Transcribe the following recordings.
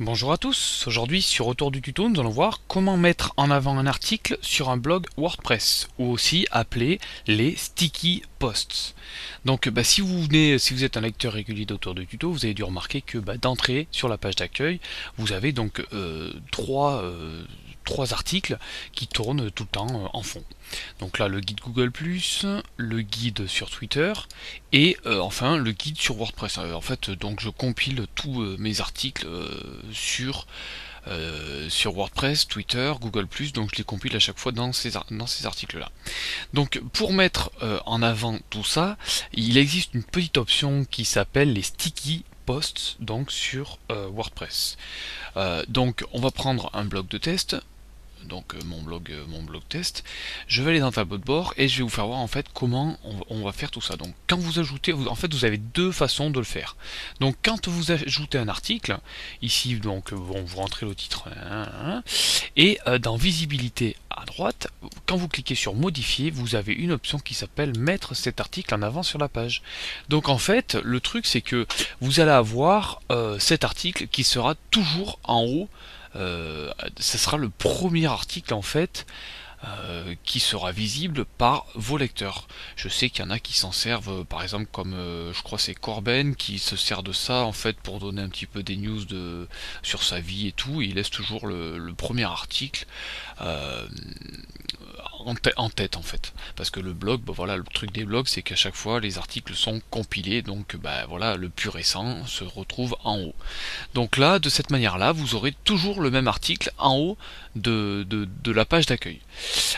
Bonjour à tous, aujourd'hui sur Autour du tuto nous allons voir comment mettre en avant un article sur un blog WordPress ou aussi appelé les sticky posts. Donc si vous êtes un lecteur régulier d'Autour du tuto, vous avez dû remarquer que d'entrée sur la page d'accueil vous avez donc trois articles qui tournent tout le temps en fond. Donc là le guide Google+, le guide sur Twitter et enfin le guide sur WordPress. En fait donc je compile tous mes articles sur WordPress, Twitter, Google+, donc je les compile à chaque fois dans ces articles là. Donc pour mettre en avant tout ça, il existe une petite option qui s'appelle les sticky posts donc sur WordPress. Donc on va prendre un bloc de test, donc mon blog test. Je vais aller dans tableau de bord et je vais vous faire voir en fait comment on va faire tout ça. Donc quand vous ajoutez, en fait vous avez deux façons de le faire. Donc quand vous ajoutez un article, ici donc bon, vous rentrez le titre et dans visibilité à droite, quand vous cliquez sur modifier, vous avez une option qui s'appelle mettre cet article en avant sur la page. Donc en fait le truc c'est que vous allez avoir cet article qui sera toujours en haut. Ce sera le premier article en fait qui sera visible par vos lecteurs. Je sais qu'il y en a qui s'en servent, par exemple comme je crois c'est Corben qui se sert de ça en fait pour donner un petit peu des news sur sa vie et tout. Il laisse toujours le premier article en tête en fait, parce que le blog, voilà, le truc des blogs c'est qu'à chaque fois les articles sont compilés, donc voilà, le plus récent se retrouve en haut. Donc là, de cette manière là, vous aurez toujours le même article en haut de la page d'accueil.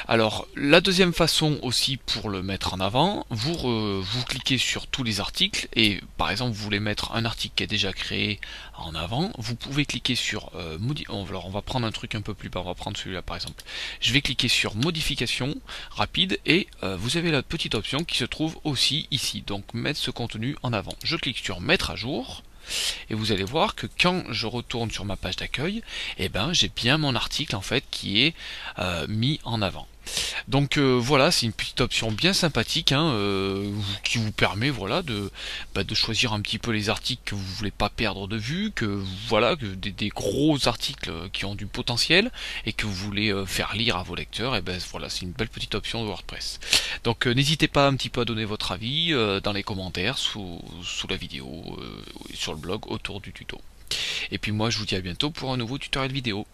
Alors la deuxième façon aussi pour le mettre en avant, vous cliquez sur tous les articles et par exemple vous voulez mettre un article qui est déjà créé en avant, vous pouvez cliquer sur alors on va prendre un truc un peu plus bas, on va prendre celui-là par exemple. Je vais cliquer sur modification rapide et vous avez la petite option qui se trouve aussi ici, donc mettre ce contenu en avant. Je clique sur mettre à jour. Et vous allez voir que quand je retourne sur ma page d'accueil, j'ai bien mon article en fait qui est mis en avant. Donc voilà, c'est une petite option bien sympathique qui vous permet voilà de choisir un petit peu les articles que vous voulez pas perdre de vue, que voilà que des gros articles qui ont du potentiel et que vous voulez faire lire à vos lecteurs. Et voilà, c'est une belle petite option de WordPress. Donc n'hésitez pas un petit peu à donner votre avis dans les commentaires sous la vidéo, sur le blog autour du tuto. Et puis moi je vous dis à bientôt pour un nouveau tutoriel vidéo.